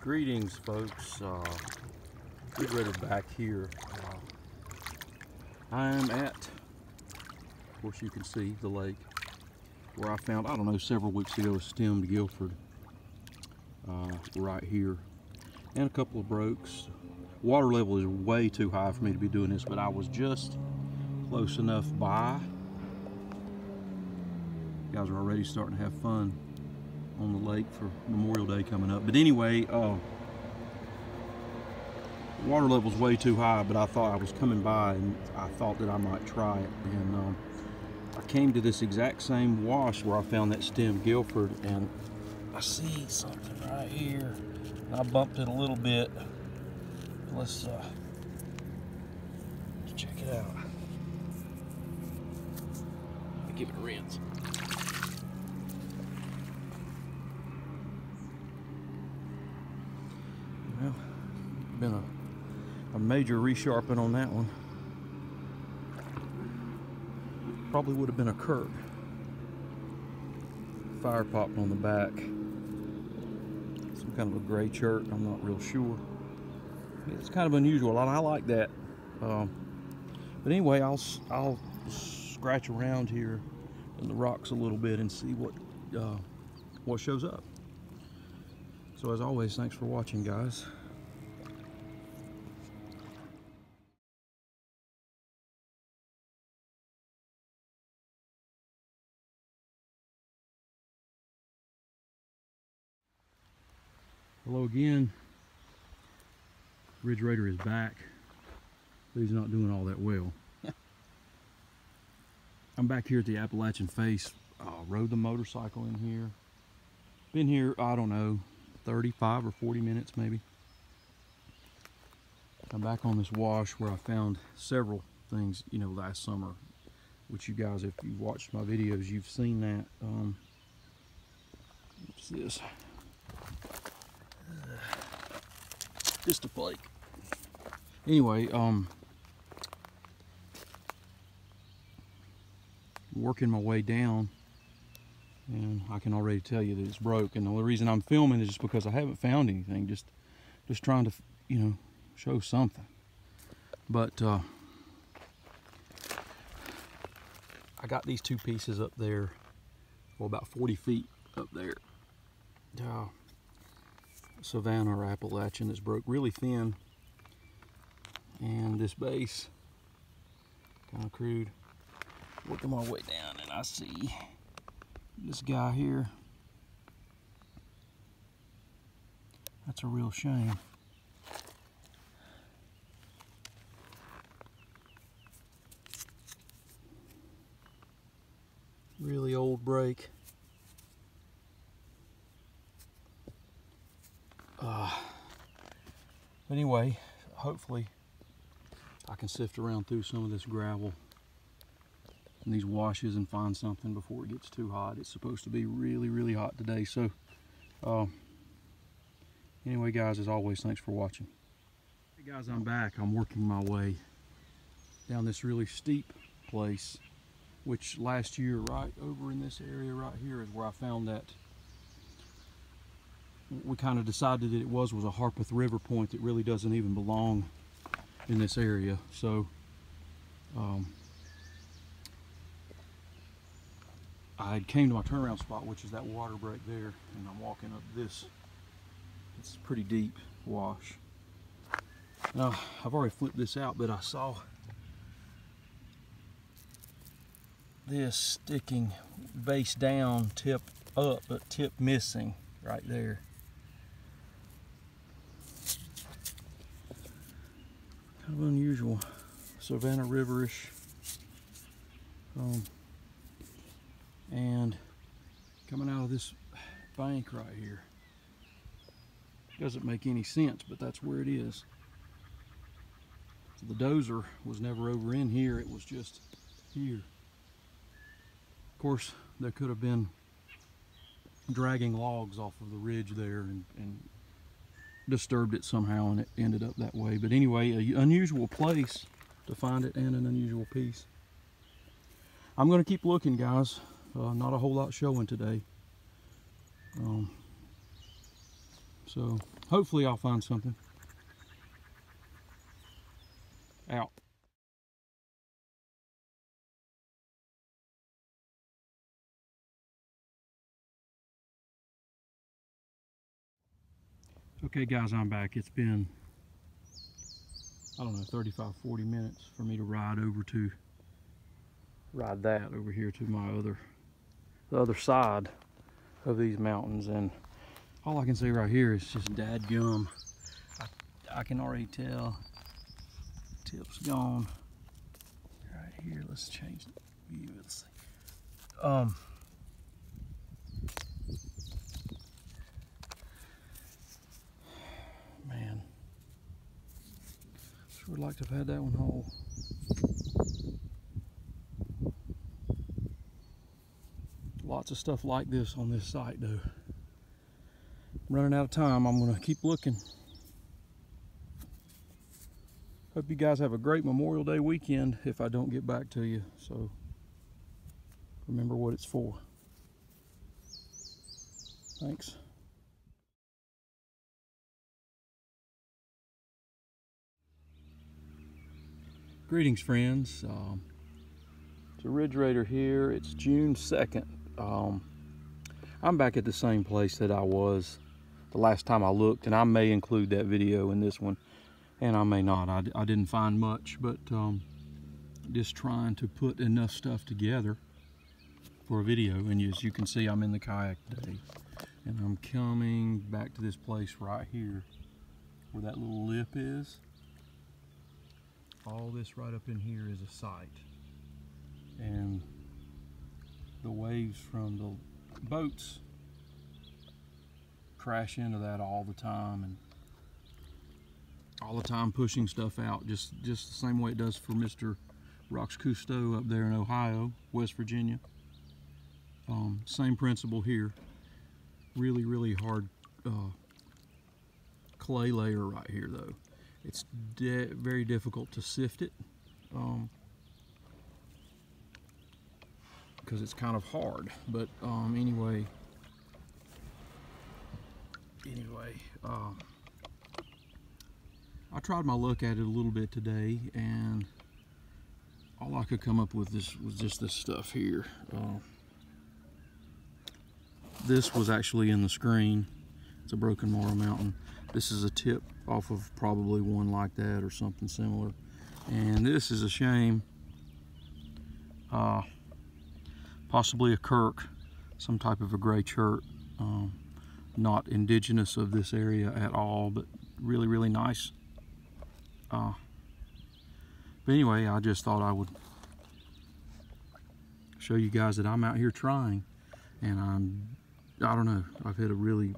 Greetings, folks. Get ready back here. I am at, of course you can see the lake, where I found, I don't know, several weeks ago, a stemmed Guilford right here, and a couple of brokes. Water level is way too high for me to be doing this, but I was just close enough by. You guys are already starting to have fun on the lake for Memorial Day coming up. But anyway, water level's way too high, but I thought I was coming by and I thought that I might try it. And I came to this exact same wash where I found that stemmed Guilford, and I see something right here. I bumped it a little bit. Let's check it out. Give it a rinse. Well, been a major resharpen on that one. Probably would have been a Kirk. Fire popped on the back. Some kind of a gray chert, I'm not real sure. It's kind of unusual, and I like that. But anyway, I'll scratch around here in the rocks a little bit and see what shows up. So as always, thanks for watching, guys. Hello again. Ridge Raider is back, but he's not doing all that well. I'm back here at the Appalachian Face. Rode the motorcycle in here. Been here, I don't know, 35 or 40 minutes maybe. I'm back on this wash where I found several things, you know, last summer, which you guys, if you've watched my videos, you've seen that. What's this? Just a flake. Anyway, working my way down, and I can already tell you that it's broke. And the only reason I'm filming is just because I haven't found anything. Just trying to, you know, show something. But I got these two pieces up there, well, about 40 feet up there. Savannah or Appalachian that's broke really thin, and this base kind of crude. Working my way down, and I see this guy here. That's a real shame. Really old break. Anyway, hopefully I can sift around through some of this gravel and these washes and find something before it gets too hot. It's supposed to be really, really hot today. So anyway, guys, as always, thanks for watching. Hey guys, I'm back. I'm working my way down this really steep place, which last year right over in this area right here is where I found that. We kind of decided that it was a Harpeth River point that really doesn't even belong in this area. So I came to my turnaround spot, which is that water break there, and I'm walking up this. It's a pretty deep wash. Now, I've already flipped this out, but I saw this sticking base down, tip up, but tip missing right there. Kind of unusual, Savannah River-ish, and coming out of this bank right here. Doesn't make any sense, but that's where it is. So the dozer was never over in here, it was just here. Of course, there could have been dragging logs off of the ridge there and disturbed it somehow, and it ended up that way. But anyway, an unusual place to find it, and an unusual piece. I'm going to keep looking, guys. Not a whole lot showing today. So hopefully I'll find something. Out. Okay guys, I'm back. It's been, I don't know, 35, 40 minutes for me to ride that over here to the other side of these mountains, and all I can say right here is just dadgum. I can already tell tip's gone. Right here, let's change the view. Let's see. Man, sure would like to have had that one whole. Lots of stuff like this on this site though. I'm running out of time. I'm gonna keep looking. Hope you guys have a great Memorial Day weekend if I don't get back to you. So remember what it's for. Thanks. Greetings friends. It's a Ridge Raider here. It's June 2nd. I'm back at the same place that I was the last time I looked, and I may include that video in this one, and I may not. I didn't find much, but just trying to put enough stuff together for a video. And as you can see, I'm in the kayak today, and I'm coming back to this place right here where that little lip is. All this right up in here is a site, and the waves from the boats crash into that all the time, and all the time pushing stuff out, just the same way it does for Mr. Rox Cousteau up there in Ohio, West Virginia. Same principle here. Really hard clay layer right here though. It's very difficult to sift it because it's kind of hard, but anyway, I tried my luck at it a little bit today, and all I could come up with was just this stuff here. This was actually in the screen. It's a broken Morrow Mountain. This is a tip off of probably one like that or something similar, and this is a shame. Possibly a Kirk, some type of a gray chert, not indigenous of this area at all, but really nice. But anyway, I just thought I would show you guys that I'm out here trying, and I don't know, I've hit a really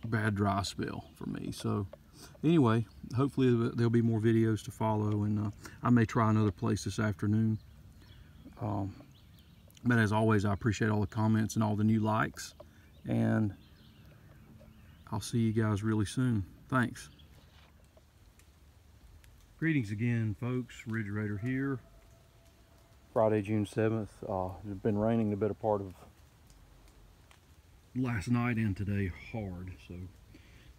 bad dry spell for me. So anyway, hopefully there'll be more videos to follow, and I may try another place this afternoon. But as always, I appreciate all the comments and all the new likes, and I'll see you guys really soon. Thanks. Greetings again, folks. Ridge Raider here. Friday, June 7th. It's been raining the better part of last night and today hard, so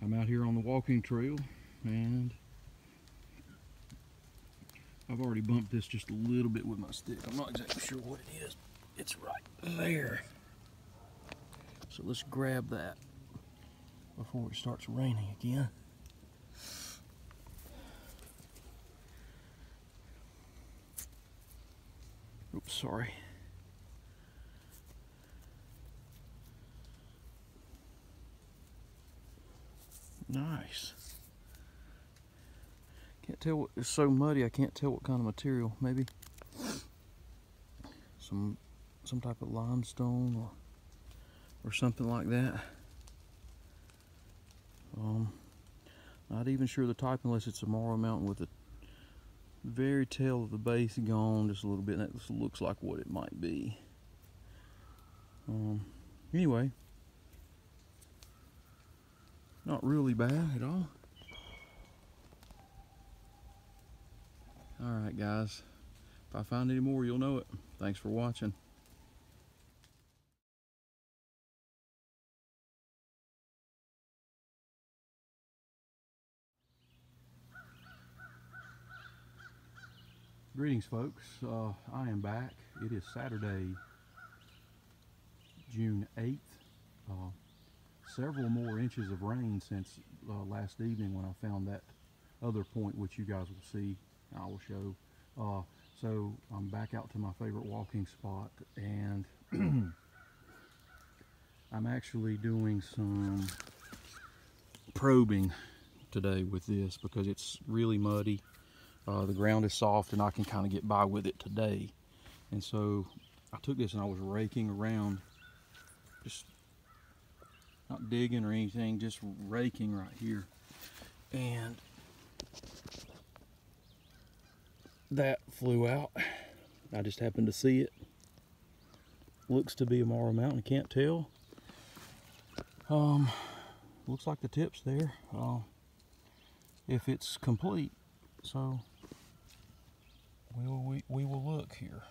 I'm out here on the walking trail, and I've already bumped this just a little bit with my stick. I'm not exactly sure what it is. It's right there. So let's grab that before it starts raining again. Oops, sorry. Nice. Can't tell what, it's so muddy I can't tell what kind of material. Maybe some type of limestone or something like that. Not even sure the type unless it's a Morrow Mountain with the very tail of the base gone just a little bit, and that looks like what it might be. Anyway, not really bad at all. Alright guys, if I find any more, you'll know it. Thanks for watching. Greetings, folks. I am back. It is Saturday, June 8th. Several more inches of rain since last evening when I found that other point, which you guys will see. I will show. So I'm back out to my favorite walking spot, and I'm actually doing some probing today with this because it's really muddy. The ground is soft and I can kind of get by with it today. And so I took this and I was raking around, just not digging or anything, just raking right here. And that flew out. I just happened to see it. Looks to be a Morrow Mountain, can't tell. Looks like the tip's there, if it's complete. So we will look here.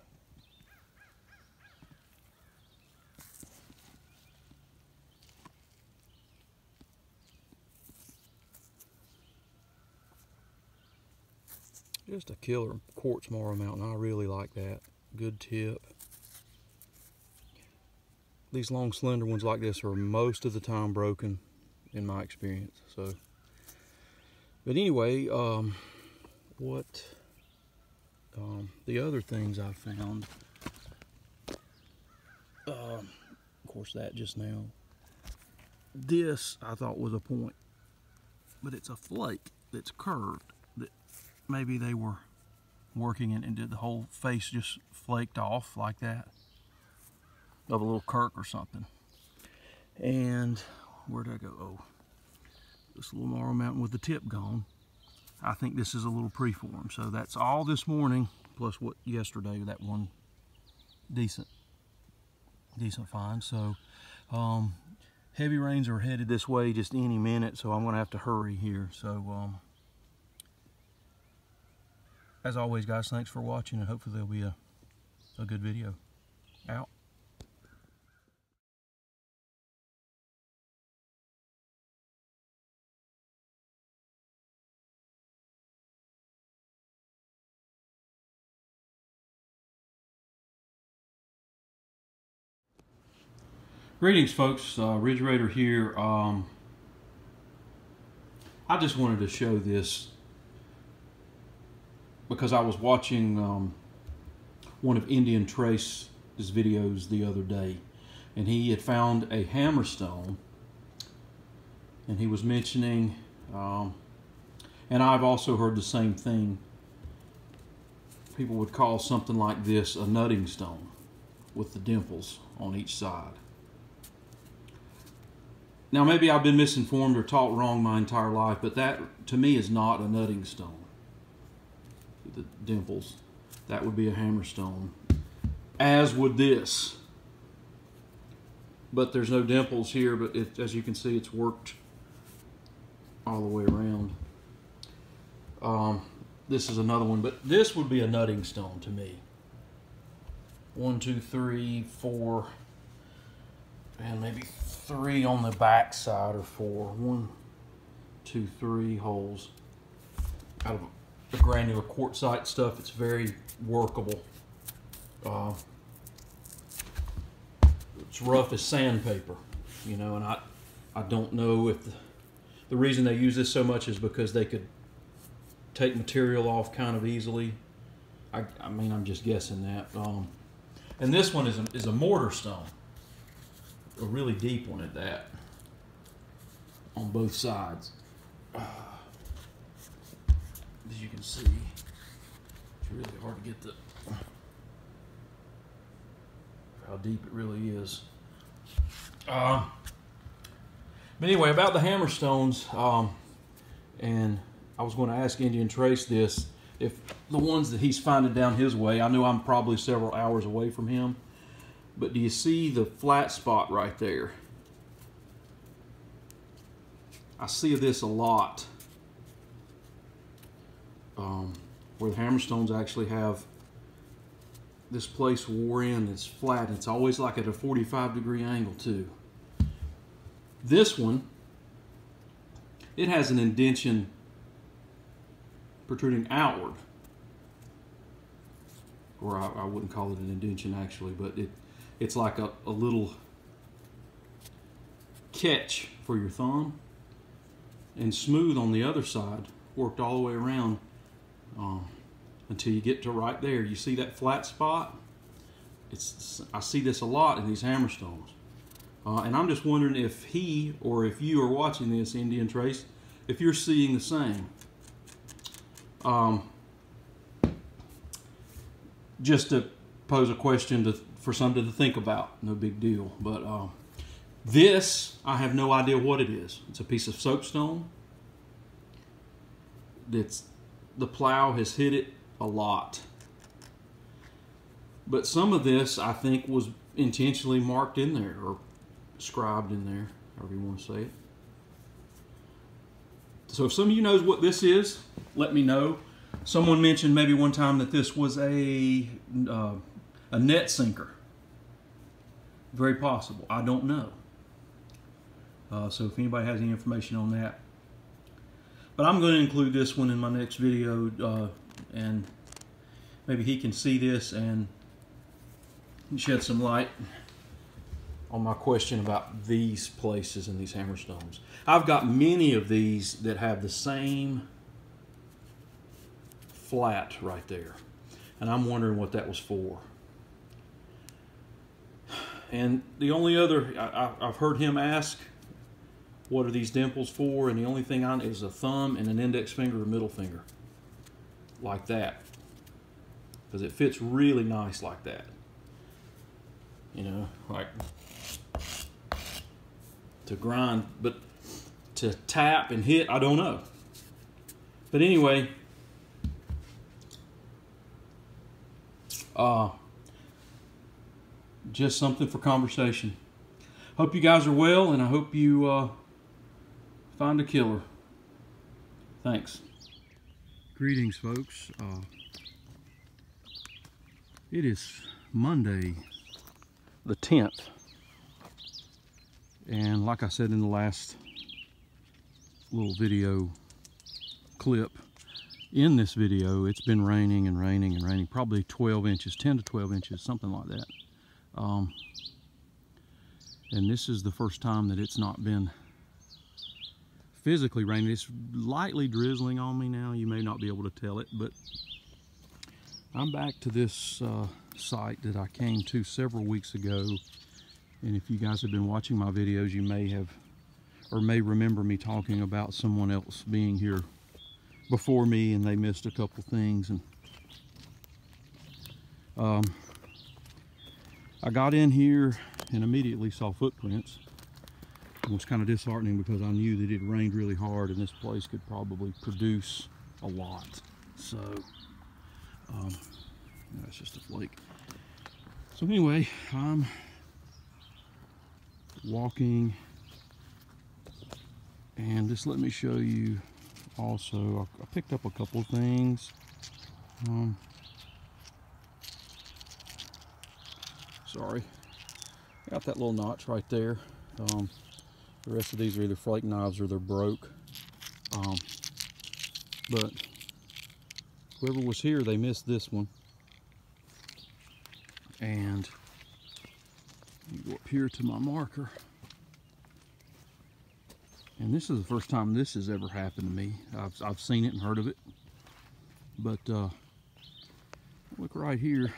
Just a killer quartz Morrow Mountain. I really like that. Good tip. These long slender ones like this are most of the time broken in my experience. So, but anyway, the other things I found, of course that just now, this I thought was a point, but it's a flake that's curved, that maybe they were working in and did the whole face just flaked off like that, of a little Kirk or something. And where did I go? Oh, this little Morrow Mountain with the tip gone. I think this is a little preform. So that's all this morning, plus what yesterday, that one decent find. So heavy rains are headed this way just any minute, so I'm gonna have to hurry here. So as always, guys, thanks for watching, and hopefully there'll be a good video. Out. Greetings, folks. Ridge Raider here. I just wanted to show this because I was watching one of Indian Trace's videos the other day, and he had found a hammerstone, and he was mentioning, and I've also heard the same thing, people would call something like this a nutting stone with the dimples on each side. Now, maybe I've been misinformed or taught wrong my entire life, but that, to me, is not a nutting stone. The dimples, that would be a hammerstone, as would this. But there's no dimples here, but as you can see, it's worked all the way around. This is another one, but this would be a nutting stone to me. 1, 2, 3, 4, and maybe 3 on the back side, or 4. 1, 2, 3 holes out of the granular quartzite stuff. It's very workable. It's rough as sandpaper, you know, and I don't know if the reason they use this so much is because they could take material off kind of easily. I mean, I'm just guessing that. And this one is a mortar stone. A really deep one at that, on both sides. As you can see, it's really hard to get how deep it really is. But anyway, about the hammerstones, and I was going to ask Indian Trace this, if the ones that he's finding down his way, I know I'm probably several hours away from him, but do you see the flat spot right there? I see this a lot, where the hammerstones actually have this place wore in. It's flat. It's always like at a 45-degree angle too. This one, it has an indentation protruding outward. or I wouldn't call it an indention actually, but it's like a little catch for your thumb, and smooth on the other side, worked all the way around until you get to right there. You see that flat spot? I see this a lot in these hammerstones. And I'm just wondering if he, or if you are watching this, Indian Trace, if you're seeing the same. Just to pose a question for something to think about, no big deal. But this, I have no idea what it is. It's a piece of soapstone. The plow has hit it a lot. But some of this, I think, was intentionally marked in there, or scribed in there, however you want to say it. So if some of you knows what this is, let me know. Someone mentioned maybe one time that this was a net sinker. Very possible. I don't know. So if anybody has any information on that. But I'm going to include this one in my next video, and maybe he can see this and shed some light on my question about these places and these hammerstones. I've got many of these that have the same flat right there, and I'm wondering what that was for. And the only other, I've heard him ask, what are these dimples for? And the only thing I know is a thumb and an index finger or middle finger, like that, because it fits really nice like that. You know, like to grind, but to tap and hit, I don't know. But anyway, just something for conversation. Hope you guys are well, and I hope you find a killer. Thanks. Greetings, folks. It is Monday the 10th, and like I said in the last little video clip, in this video it's been raining and raining and raining, probably 12 inches, 10 to 12 inches, something like that. And this is the first time that it's not been physically raining. It's lightly drizzling on me now. You may not be able to tell it, but I'm back to this site that I came to several weeks ago, and if you guys have been watching my videos, you may have, or may remember me talking about someone else being here before me and they missed a couple things. And I got in here and immediately saw footprints. It was kind of disheartening because I knew that it rained really hard and this place could probably produce a lot. So that's just a flake. So anyway, I'm walking, and just let me show you also, I picked up a couple of things. Sorry, got that little notch right there. The rest of these are either flake knives or they're broke. But whoever was here, they missed this one. And you go up here to my marker. And this is the first time this has ever happened to me. I've seen it and heard of it. But look right here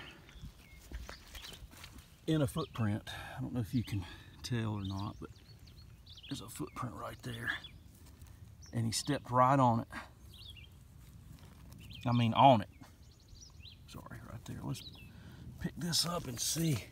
in a footprint. I don't know if you can tell or not, but there's a footprint right there. And he stepped right on it. I mean on it. Sorry, right there. Let's pick this up and see.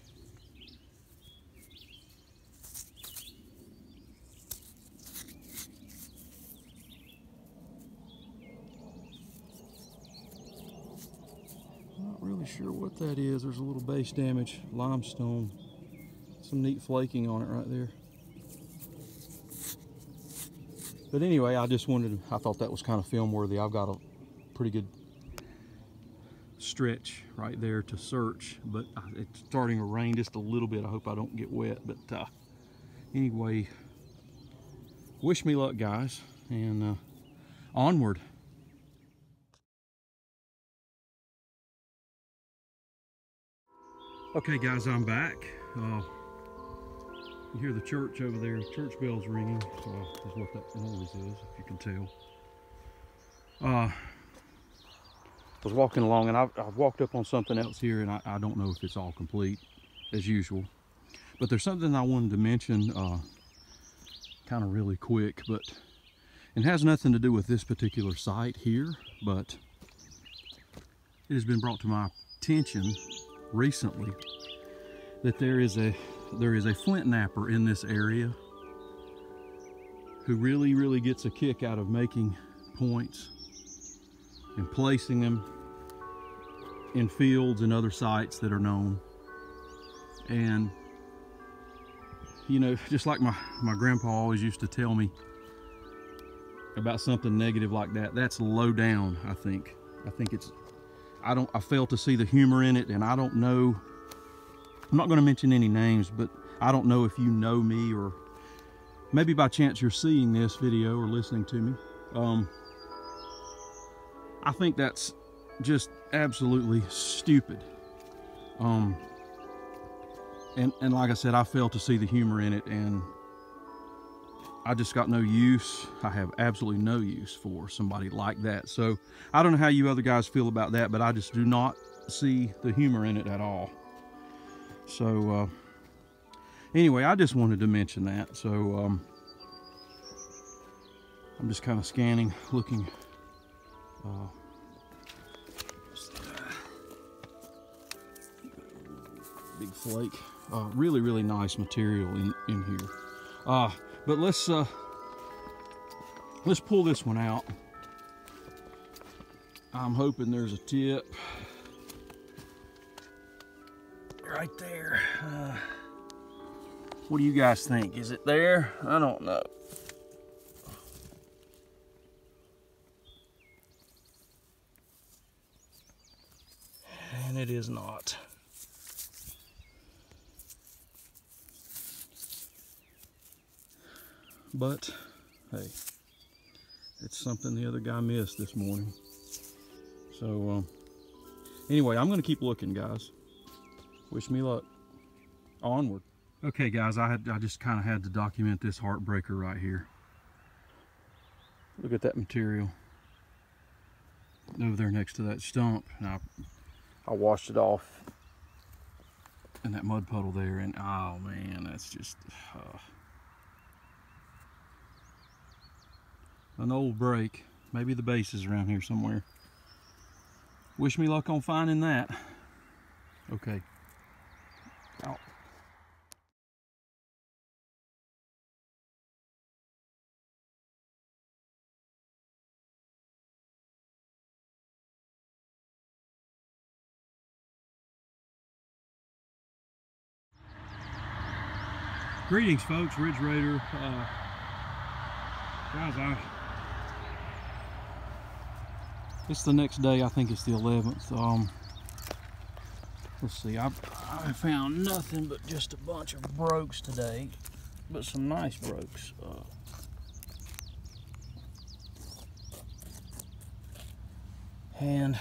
Not really sure what that is. There's a little base damage, limestone. Some neat flaking on it right there. But anyway, I thought that was kind of film worthy. I've got a pretty good stretch right there to search, but it's starting to rain just a little bit. I hope I don't get wet, but anyway, wish me luck, guys, and onward. Okay guys, I'm back. You hear the church over there, church bells ringing, is what that noise is, if you can tell. I was walking along and I've walked up on something else here, and I don't know if it's all complete as usual. But there's something I wanted to mention kind of really quick, but it has nothing to do with this particular site here, but it has been brought to my attention recently that there is a flint napper in this area who really gets a kick out of making points and placing them in fields and other sites that are known. And you know, just like my grandpa always used to tell me about something negative like that, that's low down. I think it's, I fail to see the humor in it, and I don't know, I'm not going to mention any names, but I don't know if you know me, or maybe by chance you're seeing this video or listening to me. I think that's just absolutely stupid. And like I said, I fail to see the humor in it, and I just got no use. I have absolutely no use for somebody like that. So I don't know how you other guys feel about that, but I just do not see the humor in it at all. So anyway, I just wanted to mention that. So I'm just kind of scanning, looking. Big flake. Really nice material in here. But let's pull this one out. I'm hoping there's a tip right there. What do you guys think? Is it there? I don't know. And it is not. But hey, it's something the other guy missed this morning. So anyway, I'm going to keep looking, guys. Wish me luck. Onward. Okay, guys, I just kind of had to document this heartbreaker right here. Look at that material over there next to that stump. And I washed it off in that mud puddle there, and oh man, that's just an old break. Maybe the base is around here somewhere. Wish me luck on finding that. Okay. Out. Greetings, folks. Ridge Raider. Guys, it's the next day. I think it's the 11th. Let's see. I found nothing but just a bunch of brokes today, but some nice brokes. And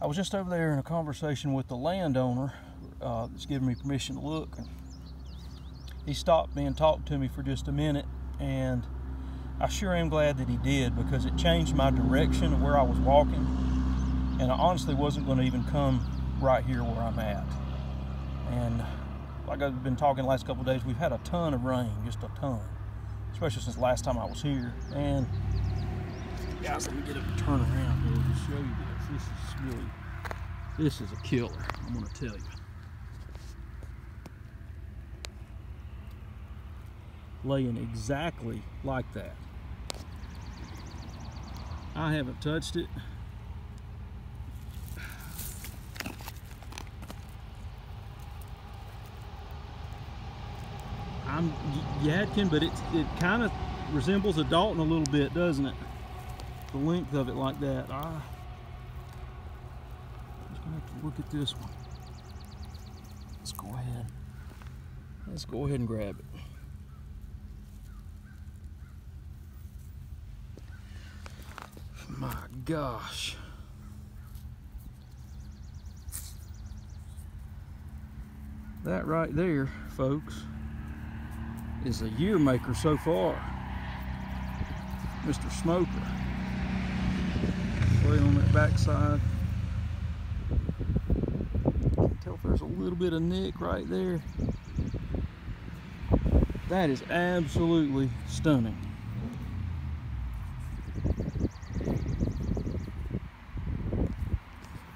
I was just over there in a conversation with the landowner that's giving me permission to look. He stopped me and talked to me for just a minute, and I sure am glad that he did, because it changed my direction of where I was walking, and I honestly wasn't going to even come right here where I'm at. And like I've been talking the last couple of days, we've had a ton of rain, just a ton, especially since the last time I was here. And guys, let me get up and turn around here and show you this. This is a killer, I'm going to tell you. Laying exactly like that. I haven't touched it. Yeah, it can, but it kind of resembles a Dalton a little bit, doesn't it? The length of it like that. I'm just gonna have to look at this one. Let's go ahead. Let's go ahead and grab it. My gosh. That right there, folks, is a year maker so far. Mr. Smoker. Right on that backside. Can't tell if there's a little bit of nick right there. That is absolutely stunning.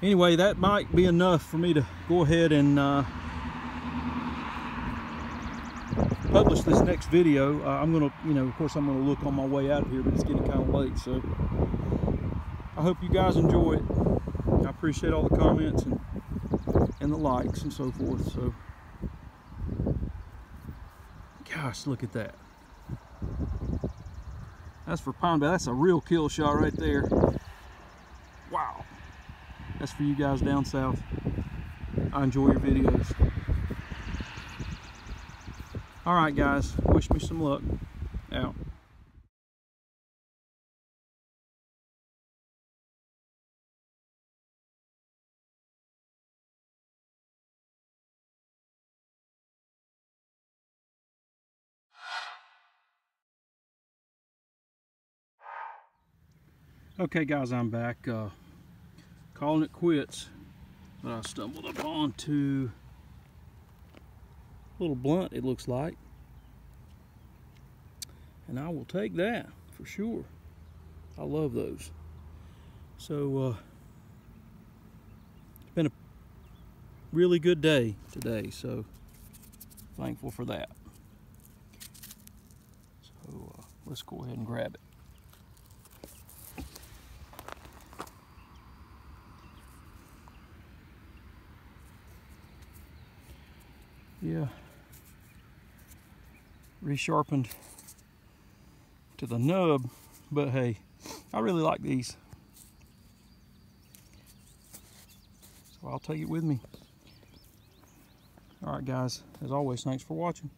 Anyway, that might be enough for me to go ahead and publish this next video. I'm gonna, of course I'm gonna look on my way out of here, but it's getting kind of late, so I hope you guys enjoy it. I appreciate all the comments and the likes and so forth. So, gosh, look at that. That's for pine bed. That's a real kill shot right there. Wow. That's for you guys down south. I enjoy your videos. All right, guys. Wish me some luck. Out. Okay, guys, I'm back. Calling it quits. But I stumbled upon to a little blunt, it looks like. And I will take that for sure. I love those. So it's been a really good day today, so thankful for that. So let's go ahead and grab it. Yeah, resharpened to the nub, but hey, I really like these, so I'll take it with me. All right, guys, as always, thanks for watching.